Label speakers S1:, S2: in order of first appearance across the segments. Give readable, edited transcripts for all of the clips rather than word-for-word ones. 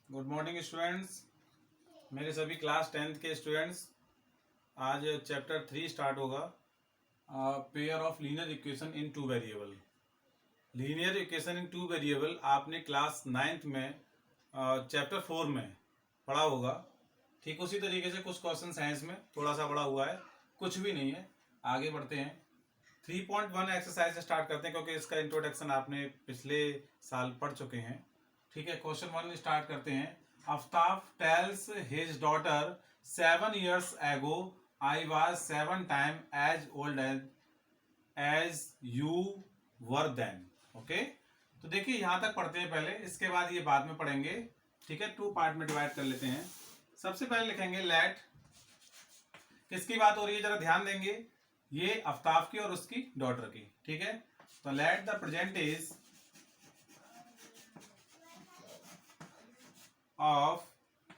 S1: Good morning students. मेरे सभी class 10th के स्टूडेंट्स, आज चैप्टर 3 स्टार्ट होगा। Pair of linear equation in two variable. Linear equation in two variable आपने class 9th में chapter 4 में पढ़ा होगा। ठीक उसी तरीके से कुछ क्वेश्चन हैं इसमें, थोड़ा सा बड़ा हुआ है, कुछ भी नहीं है। आगे बढ़ते हैं, 3.1 एक्सरसाइज स्टार्ट करते हैं क्योंकि इसका इंट्रोडक्शन आपने पिछले साल पढ़ चुके हैं। ठीक है, क्वेश्चन 1 स्टार्ट करते हैं। Aftab tales his daughter 7 years ago I was 7 times as old as you were then। Okay, तो देखिए यहां तक पढ़ते हैं पहले, इसके बाद ये बाद में पढ़ेंगे। ठीक है, 2 पार्ट में डिवाइड कर लेते हैं। सबसे पहले लिखेंगे लेट, किसकी बात हो रही है जरा ध्यान देंगे, ये आफ्ताब की और उसकी डॉटर की। ठीक है, तो let the present is of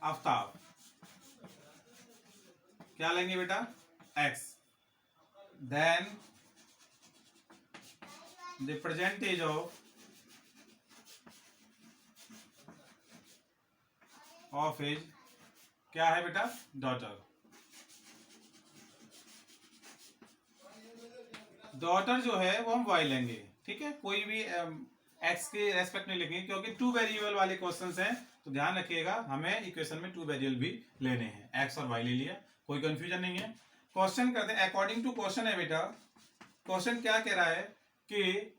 S1: Aftab, क्या लेंगे बेटा, x। Then the percentage of his, क्या है बेटा, डॉटर। डॉटर जो है वो हम y लेंगे। ठीक है, कोई भी x के रेस्पेक्ट नहीं लेंगे क्योंकि टू वेरिएबल वाले क्वेश्चंस हैं, तो ध्यान रखिएगा हमें इक्वेशन में टू वेरिएबल भी लेने हैं। x और y ले लिया, कोई कंफ्यूजन नहीं है। क्वेश्चन करते हैं अकॉर्डिंग टू क्वेश्चन है बेटा। क्वेश्चन क्या कह रहा है कि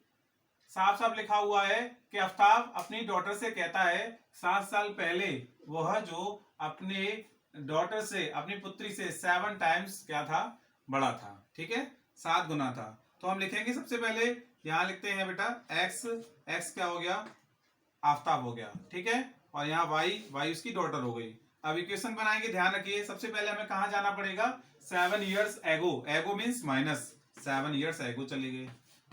S1: साफ साफ लिखा हुआ है कि आफ्ताब अपनी डॉटर से कहता है 7 साल पहले वह जो अपने डॉटर से, अपनी पुत्री से 7 टाइम्स क्या था, बड़ा था। ठीक है, 7 गुना था। तो हम लिखेंगे सबसे पहले, यहां लिखते हैं बेटा x, x क्या हो गया, आफ्ताब हो गया। ठीक है, और यहाँ y, y उसकी डॉटर हो गई। अब इक्वेशन बनाएंगे, ध्यान रखिए सबसे पहले हमें कहां जाना पड़ेगा, 7 years ago, एगो मीन्स माइनस, 7 years ago चले गए।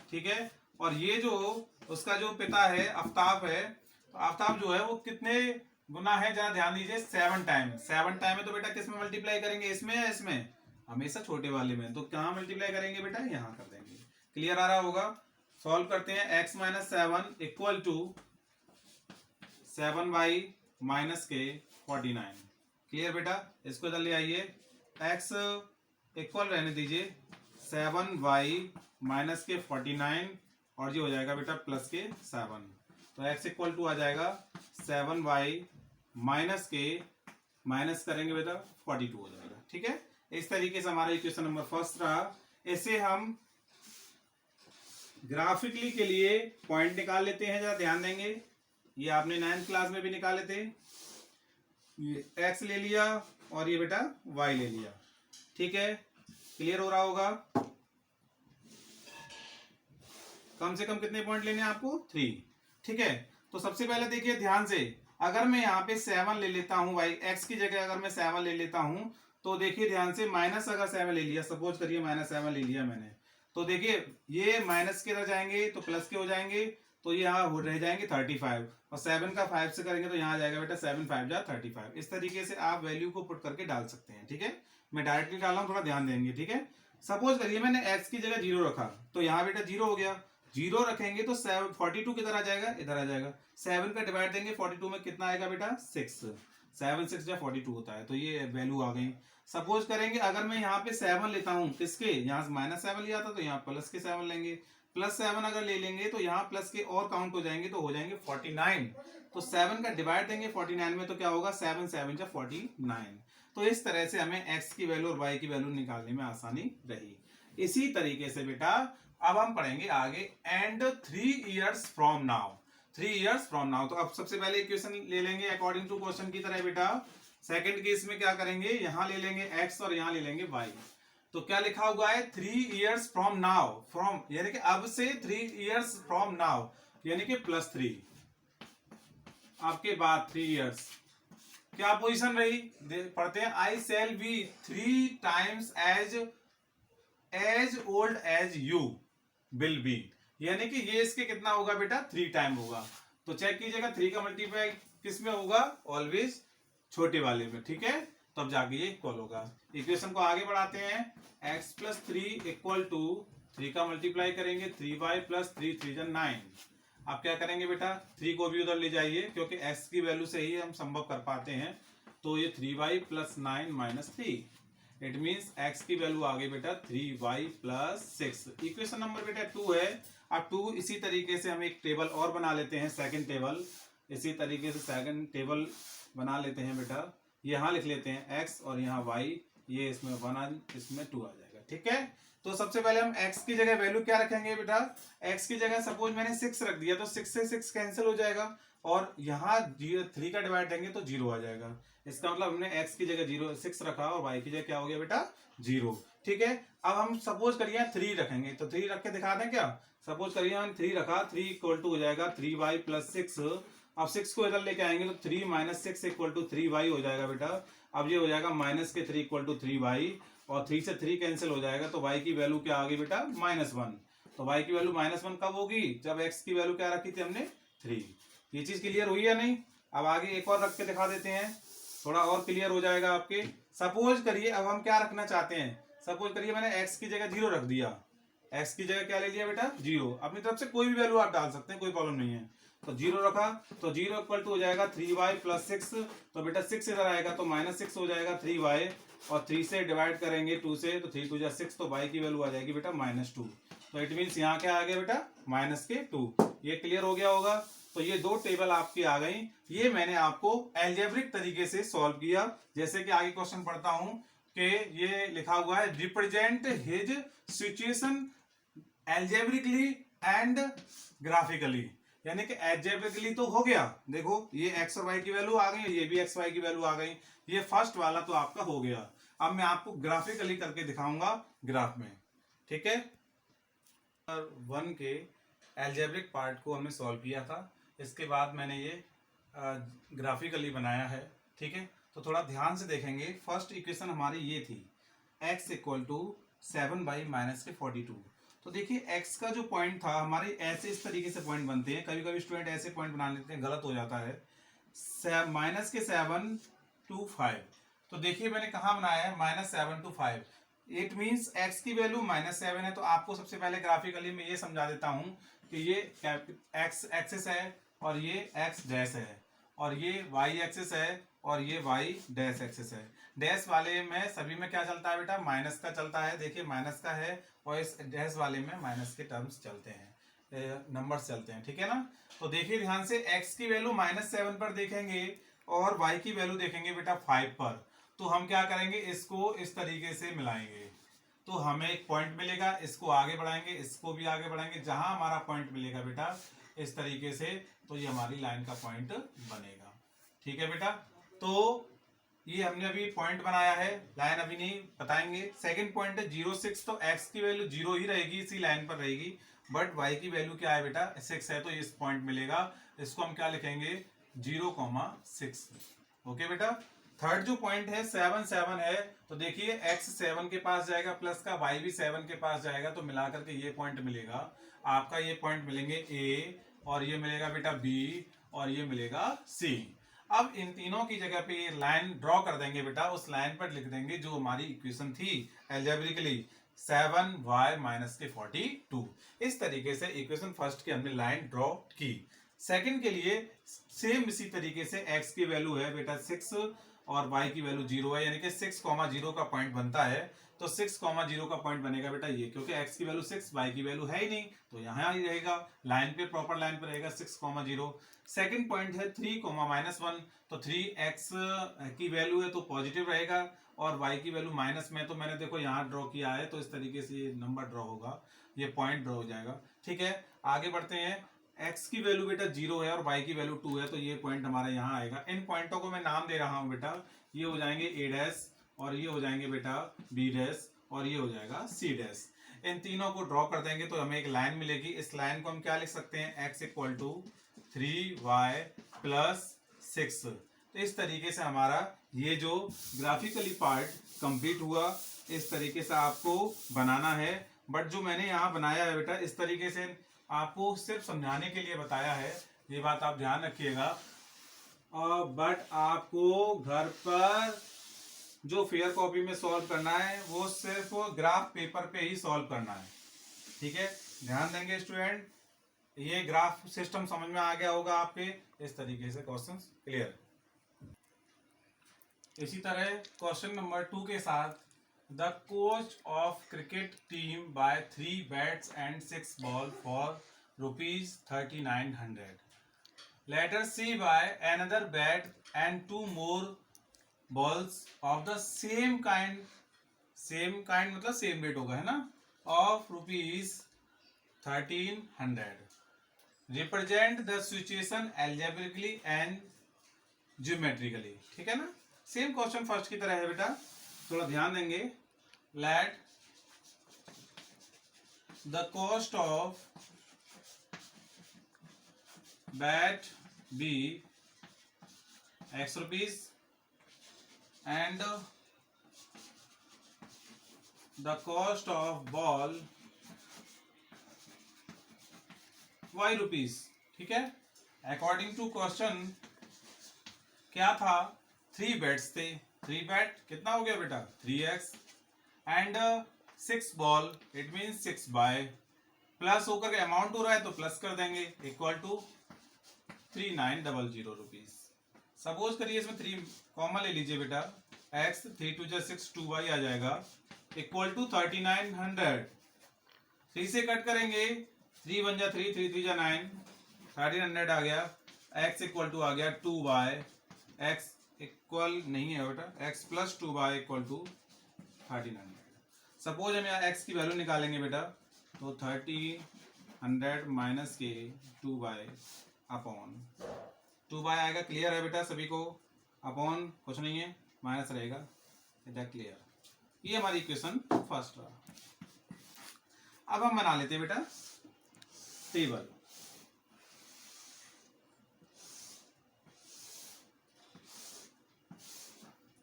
S1: ठीक है, और ये जो उसका जो पिता है आफ्ताब है, तो आफ्ताब जो है वो कितने गुना है जरा ध्यान दीजिए, 7 टाइम। 7 टाइम है तो बेटा किस में मल्टीप्लाई करेंगे, इसमें या इसमें, हमेशा छोटे वाले में। तो कहाँ मल्टीप्लाई करेंगे बेटा, यहाँ कर देंगे। क्लियर आ रहा होगा। सॉल्व करते हैं, x minus 7 equal to 7y minus के 49। क्लियर बेटा, इसको जल्दी आइए, x इक्वल रहने दीजिए 7y माइनस के 49 और ये हो जाएगा बेटा प्लस के 7। तो x इक्वल टू आ जाएगा 7y माइनस के, माइनस करेंगे बेटा 42 हो जाएगा। ठीक है, इस तरीके से हमारा इक्वेशन नंबर फर्स्ट रहा। इसे हम ग्राफिकली के लिए पॉइंट निकाल लेते हैं, जरा ध्यान देंगे। ये आपने 9th क्लास में भी निकाले थे। ये x ले लिया और ये बेटा y ले लिया। ठीक है, क्लियर हो रहा होगा। कम से कम कितने पॉइंट लेने हैं आपको, 3। ठीक है, तो सबसे पहले देखिए ध्यान से, अगर मैं यहाँ पे 7 ले लेता हूँ, y x की जगह अगर मैं 7 ले लेता हूँ, तो देखिए ध्यान से, माइनस अगर 7 ले लिया, सपोज करिए -7 ले लिया मैंने, तो देखिए ये माइनस के इधर जाएंगे तो प्लस के हो जाएंगे, तो ये यहाँ रह जाएंगे 35, और 7 का 5 से करेंगे तो यहाँ आ जाएगा बेटा 7 5 जा 35। इस तरीके से आप वैल्यू को पुट करके डाल सकते हैं। ठीक है, मैं डायरेक्टली डाल रहा हूँ, थोड़ा ध्यान देंगे। ठीक है, सपोज करिए मैंने x की जगह 0 रखा, तो यहाँ बेटा 0 हो गया। 0 रखेंगे तो 42 किधर आ जाएगा, इधर आ जाएगा। 7 का डिवाइड देंगे 42 में, कितना आएगा बेटा, 6। 7 6 या 42 होता है, तो ये वैल्यू आ गई। सपोज करेंगे अगर मैं यहाँ पे 7 लेता हूँ, किसके, यहाँ से -7 लिया था तो यहाँ प्लस के 7 लेंगे, +7 अगर ले लेंगे तो यहाँ प्लस के और काउंट हो जाएंगे, तो हो जाएंगे 49। तो 7 का डिवाइड देंगे 49 में, तो क्या होगा, 7 7 जा 49। तो इस तरह से हमें x की वैल्यू और y की वैल्यू निकालने में आसानी रही। इसी तरीके से बेटा अब हम पढ़ेंगे आगे, and 3 years from now. 3 years from now, तो अब सबसे पहले इक्वेशन ले लेंगे अकॉर्डिंग टू क्वेश्चन की तरह बेटा। सेकंड केस में क्या करेंगे, यहां ले लेंगे x और यहां ले लेंगे y। तो क्या लिखा हुआ है, 3 years फ्रॉम नाउ, फ्रॉम यानी कि अब से 3 years फ्रॉम नाउ, यानी कि +3 आपके बाद 3 years। क्या पोजीशन रही, पढ़ते हैं, I shall be 3 times as old as you will be, यानी कि ये इसके कितना होगा बेटा, 3 टाइम होगा। तो चेक कीजिएगा 3 का मल्टीप्लाई किस में होगा, ऑलवेज छोटे वाले में। ठीक है, तब जाके ये इक्वल होगा। इक्वेशन को आगे बढ़ाते हैं, x + 3 इक्वल टू 3 का मल्टीप्लाई करेंगे 3y + 3 3 9, आप क्या करेंगे बेटा, 3 को भी उधर ले जाइए, क्योंकि x की वैल्यू से ही हम संभव कर पाते हैं। तो ये 3y + 9 - 3, इट मीन्स x की वैल्यू आ गई बेटा 3y + 6। इक्वेशन नंबर बेटा 2 है। अब 2 इसी तरीके से हम एक टेबल और बना लेते हैं, सेकंड टेबल। इसी तरीके से सेकंड टेबल बना लेते हैं बेटा। यहाँ लिख लेते हैं x और यहाँ y, ये इसमें 1 इसमें 2 आ जाएगा। ठीक है, तो सबसे पहले हम x की जगह वैल्यू क्या रखेंगे बेटा, x की जगह सपोज मैंने 6 रख दिया, तो 6 से 6 कैंसिल हो जाएगा, और यहाँ 3 का डिवाइड देंगे तो 0 आ जाएगा। इसका मतलब हमने x की जगह 6 रखा और y की जगह क्या हो गया बेटा 0। ठीक है, अब हम सपोज करिए 3 रखेंगे, तो 3 रख के दिखा दें क्या। सपोज करिए हमने 3 रखा, 3 = हो जाएगा 3y + 6। अब 6 को इधर लेके आएंगे तो 3 - 6 = 3y हो जाएगा बेटा। अब ये हो जाएगा -3 = 3y, और 3 से 3 कैंसिल हो जाएगा, तो y की वैल्यू क्या आ गई बेटा -1। तो y की वैल्यू -1 कब होगी, जब x की वैल्यू क्या रखी थी हमने 3। ये चीज क्लियर हुई या नहीं। अब आगे एक और रख के दिखा देते हैं, थोड़ा और क्लियर हो जाएगा आपके। सपोज करिए अब हम क्या रखना चाहते हैं, सपोज करिए मैंने x की जगह 0 रख दिया, x की जगह क्या ले लिया बेटा 0। अपनी तरफ से कोई भी वैल्यू आप डाल सकते हैं, कोई प्रॉब्लम नहीं है। तो 0 रखा, तो 0 = हो जाएगा 3y + 6, तो बेटा 6 इधर आएगा तो -6 हो जाएगा 3y, और 3 से डिवाइड करेंगे 2 से, तो 3 × 2 = 6, तो y की वैल्यू आ जाएगी बेटा -2। तो इट मीन्स यहाँ क्या आ गया बेटा -2। ये क्लियर हो गया होगा। तो ये 2 टेबल आपकी आ गई। ये मैंने आपको एल्जेब्रिक तरीके से सॉल्व किया। जैसे कि आगे क्वेश्चन पढ़ता हूं कि ये लिखा हुआ है, represent his situation algebraically and graphically. यानी कि एल्जेब्रिकली तो हो गया, देखो ये x और y की वैल्यू आ गई, ये भी x y की वैल्यू आ गई, ये फर्स्ट वाला तो आपका हो गया। अब मैं आपको ग्राफिकली करके दिखाऊंगा ग्राफ में। ठीक है, 1 के एल्जेब्रिक पार्ट को हमने सॉल्व किया था, इसके बाद मैंने ये ग्राफिकली बनाया है। ठीक है, तो थोड़ा ध्यान से देखेंगे। फर्स्ट इक्वेशन हमारी ये थी, x = 7y - 42। तो देखिए x का जो पॉइंट था हमारे, ऐसे इस तरीके से पॉइंट बनते हैं, कभी कभी स्टूडेंट ऐसे पॉइंट बना लेते हैं, गलत हो जाता है। -7 to 5, तो देखिए मैंने कहाँ बनाया है, -7 to 5। इट मीन्स x की वैल्यू -7 है। तो आपको सबसे पहले ग्राफिकली मैं ये समझा देता हूं कि ये x एक्सिस है, और ये x डैश है, और ये y एक्सिस है, और ये y डैश एक्सिस है। डैश वाले में सभी में क्या चलता है बेटा, माइनस का चलता है। देखिए माइनस का है, और इस डैश वाले में माइनस के टर्म्स चलते हैं, नंबर्स चलते हैं। ठीक है ना। तो देखिए ध्यान से, x की वैल्यू -7 पर देखेंगे और y की वैल्यू देखेंगे बेटा 5 पर। तो हम क्या करेंगे, इसको इस तरीके से मिलाएंगे, तो हमें एक पॉइंट मिलेगा, इसको आगे बढ़ाएंगे, इसको भी आगे बढ़ाएंगे, जहां हमारा पॉइंट मिलेगा बेटा इस तरीके से, तो ये हमारी लाइन का पॉइंट बनेगा। ठीक है बेटा, तो ये हमने अभी पॉइंट बनाया है, लाइन अभी नहीं बताएंगे। सेकंड पॉइंट है 0,6, तो x की वैल्यू 0 ही रहेगी, इसी लाइन पर रहेगी, बट y की वैल्यू क्या है बेटा 6 है, तो इस पॉइंट मिलेगा। इसको हम क्या लिखेंगे 0,6। ओके बेटा। थर्ड जो पॉइंट है 7 है, तो देखिए x 7 के पास जाएगा प्लस का, y भी 7 के पास जाएगा, तो मिलाकर के ये पॉइंट मिलेगा आपका। ये पॉइंट मिलेंगे a, और ये मिलेगा बेटा b, और ये मिलेगा c। अब इन तीनों की जगह पे ये लाइन ड्रॉ कर देंगे बेटा, उस लाइन पर लिख देंगे जो हमारी इक्वेशन थी एल्जेब्रिकली, 7y - 42। इस तरीके से इक्वेशन फर्स्ट की हमने लाइन ड्रॉ की। सेकंड के लिए सेम इसी तरीके से x की वैल्यू है बेटा 6 और y की वैल्यू 0 है, यानी कि 6,0 का पॉइंट बनता है। तो 6,0 का पॉइंट बनेगा बेटा ये, क्योंकि x की वैल्यू 6, y की वैल्यू है ही नहीं, तो यहाँ ही रहेगा, लाइन पे प्रॉपर लाइन पे रहेगा 6,0। सेकंड पॉइंट है 3,-1, तो 3x की वैल्यू है तो पॉजिटिव रहेगा, और y की वैल्यू माइनस में, तो मैंने देखो यहाँ ड्रॉ किया है, तो इस तरीके से ये नंबर ड्रॉ होगा, ये पॉइंट ड्रॉ हो जाएगा। ठीक है, आगे बढ़ते हैं। x की वैल्यू बेटा 0 है और y की वैल्यू 2 है, तो ये पॉइंट हमारा यहाँ आएगा। इन पॉइंटों को मैं नाम दे रहा हूँ बेटा, ये हो जाएंगे a', और ये हो जाएंगे बेटा b', और ये हो जाएगा c'। इन तीनों को ड्रॉ कर देंगे तो हमें एक लाइन मिलेगी। इस लाइन को हम क्या लिख सकते हैं, x = 3y + 6। तो इस तरीके से हमारा ये जो ग्राफिकली पार्ट कंप्लीट हुआ। इस तरीके से आपको बनाना है, बट जो मैंने यहाँ बनाया है बेटा इस तरीके से आपको सिर्फ समझाने के लिए बताया है, ये बात आप ध्यान रखिएगा। बट आपको घर पर जो फेयर कॉपी में सॉल्व करना है वो सिर्फ ग्राफ पेपर पे ही सॉल्व करना है। ठीक है, ध्यान देंगे स्टूडेंट। ये ग्राफ सिस्टम समझ में आ गया होगा आपके। इस तरीके से क्वेश्चन क्लियर। इसी तरह क्वेश्चन नंबर 2 के साथ, the coach of cricket team buy 3 bats and 6 ball for ₹3900, later C buy another bat and 2 more balls of the same kind मतलब सेम वेट होगा, है ना, of ₹1300, represent the situation algebraically and geometrically. ठीक है ना, same question first की तरह है बेटा, थोड़ा ध्यान देंगे। Let the cost of bat B X rupees and the cost of ball Y rupees। ठीक है, अकॉर्डिंग टू क्वेश्चन क्या था, 3 बैट्स थे, 3 बैट कितना हो गया बेटा 3x and 6 ball it mean 6 by, plus होकर के अमाउंट हो रहा है तो प्लस कर देंगे, इक्वल टू 3900 रुपीज। सपोज करिए इसमें 3 कॉमन ले लीजिए बेटा, x 3 2 6 2y आ जाएगा, इक्वल टू 3900। 3 से कट करेंगे, 3 1 जा 3 3 3 जा 9, 1300 आ गया, x इक्वल टू आ गया 2y, x इक्वल नहीं है बेटा, x plus 2y equal to 1300। Suppose हम यहाँ x की वैल्यू निकालेंगे बेटा, तो 1300 माइनस के 2y अपॉन 2y आएगा। क्लियर है बेटा सभी को, अपॉन कुछ नहीं है, माइनस रहेगा, इधर क्लियर। ये हमारी इक्वेशन फर्स्ट रहा। अब हम बना लेते हैं बेटा टेबल।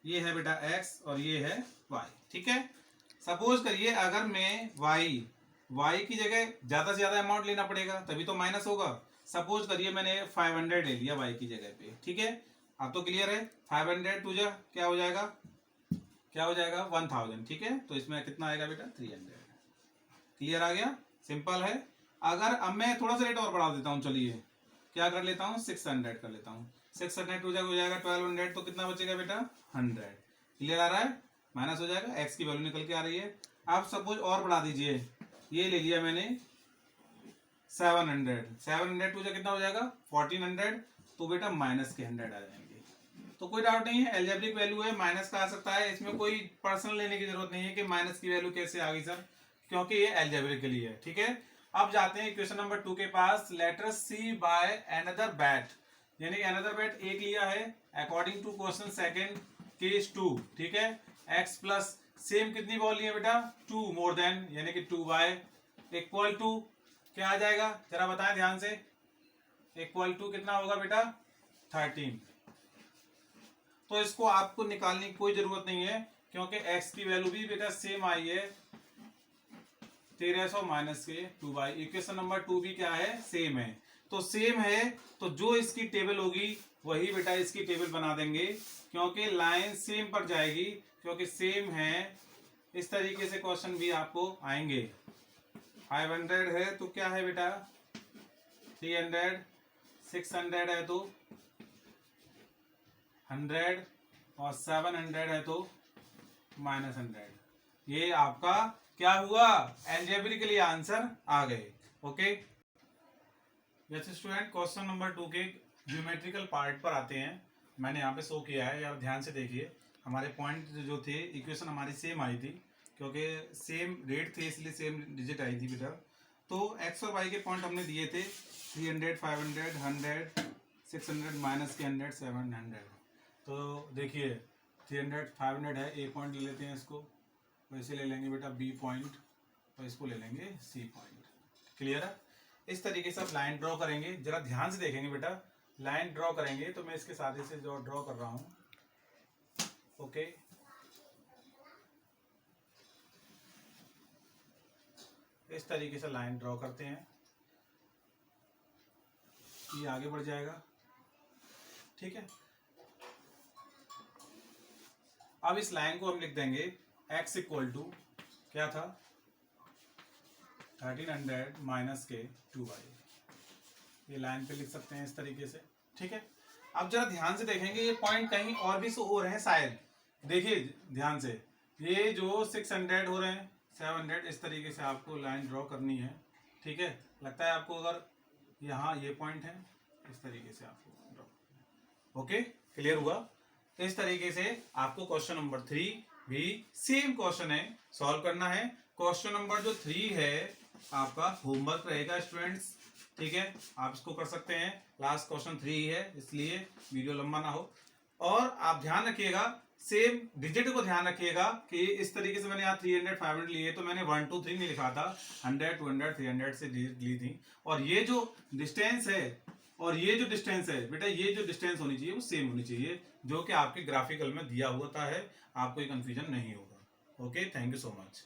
S1: ये है बेटा x और ये है y। ठीक है, सपोज करिए अगर मैं y की जगह ज्यादा से ज्यादा अमाउंट लेना पड़ेगा तभी तो माइनस होगा। सपोज करिए मैंने 500 ले लिया y की जगह पे। ठीक है, अब तो क्लियर है, 500 टू जा क्या हो जाएगा 1000। ठीक है, तो इसमें कितना आएगा बेटा 300। क्लियर आ गया, सिंपल है। अगर अब मैं थोड़ा सा रेट और बढ़ा देता हूँ, चलिए क्या कर लेता हूँ 600 कर लेता हूँ, 600 टू जा हो जाएगा 1200, तो कितना बचेगा बेटा 100। क्लियर आ रहा है, माइनस हो जाएगा, x की वैल्यू निकल के आ रही है। अब सपोज और बढ़ा दीजिए, ये ले लिया मैंने 700 टू जा कितना हो जाएगा 1400, तो बेटा माइनस के 100 आ जाएंगे। तो कोई डाउट नहीं है, एल्जेब्रिक वैल्यू है, माइनस का आ सकता है, इसमें कोई पर्सनल लेने की जरूरत नहीं है कि माइनस की वैल्यू कैसे आ गई सर, क्योंकि ये एल्जेब्रिकली है। ठीक है, अब जाते हैं क्वेश्चन नंबर 2 के पास। Letter C buy another bat, यानी कि अनदर बैट एक लिया है, according to question second case 2। ठीक है, x प्लस सेम कितनी बॉल ली है बेटा 2 मोर देन, यानी कि 2y इक्वल टू क्या आ जाएगा जरा बताएं ध्यान से, इक्वल टू कितना होगा बेटा 13। तो इसको आपको निकालने की कोई जरूरत नहीं है, क्योंकि x की वैल्यू भी बेटा सेम आई है 1300 माइनस के 2y। इक्वेशन नंबर 2 भी क्या है सेम है, तो सेम है तो जो इसकी टेबल होगी वही बेटा इसकी टेबल बना देंगे, क्योंकि लाइन सेम पर जाएगी, क्योंकि सेम है। इस तरीके से क्वेश्चन भी आपको आएंगे। 500 है तो क्या है बेटा 300, 600 है तो 100 और 700 है तो -100। ये आपका क्या हुआ एल्जेब्रिकली आंसर आ गए। ओके, जैसे स्टूडेंट क्वेश्चन नंबर 2 के ज्योमेट्रिकल पार्ट पर आते हैं। मैंने यहाँ पे शो किया है, यार ध्यान से देखिए, हमारे पॉइंट जो थे इक्वेशन हमारी सेम आई थी, क्योंकि सेम रेट थे इसलिए सेम डिजिट आई थी बेटा। तो x और y के पॉइंट हमने दिए थे 300, 500, 100, 600 माइनस के 100, 700। तो देखिए 300, 500 है, ए पॉइंट ले लेते हैं इसको, वैसे ले लेंगे बेटा बी पॉइंट और इसको ले लेंगे सी पॉइंट। क्लियर है, इस तरीके से आप लाइन ड्रॉ करेंगे, जरा ध्यान से देखेंगे बेटा, लाइन ड्रॉ करेंगे तो मैं इसके साथ से जो ड्रॉ कर रहा हूं। ओके, इस तरीके से लाइन ड्रॉ करते हैं, ये आगे बढ़ जाएगा। ठीक है, अब इस लाइन को हम लिख देंगे x इक्वल टू क्या था 1300 माइनस के 2y। ये लाइन पे लिख सकते हैं इस तरीके से, ठीक है। अब जरा ध्यान से देखेंगे, ये पॉइंट कहीं और भी शो हो रहे हैं शायद, देखिए ध्यान से, ये जो 600 हो रहे हैं, 700, इस तरीके से आपको लाइन ड्रॉ करनी है, ठीक है। लगता है आपको, अगर यहाँ ये पॉइंट है, इस तरीके से आपको ड्रॉ, ओके, क्लियर हुआ। इस तरीके से आपको क्वेश्चन नंबर 3 भी सेम क्वेश्चन है, सॉल्व करना है। क्वेश्चन नंबर जो 3 है आपका होमवर्क रहेगा स्टूडेंट्स, ठीक है, आप इसको कर सकते हैं। लास्ट क्वेश्चन 3 है, इसलिए वीडियो लंबा ना हो। और आप ध्यान रखिएगा, सेम डिजिट को ध्यान रखिएगा कि इस तरीके से मैंने यहाँ 300 500 लिए, तो मैंने 1 2 3 नहीं लिखा था, 100 200 300 से ली थी। और ये जो डिस्टेंस है और ये जो डिस्टेंस है बेटा, ये जो डिस्टेंस होनी चाहिए वो सेम होनी चाहिए, जो कि आपके ग्राफिकल में दिया होता है, आपको ये कंफ्यूजन नहीं होगा। Okay, thank you so much.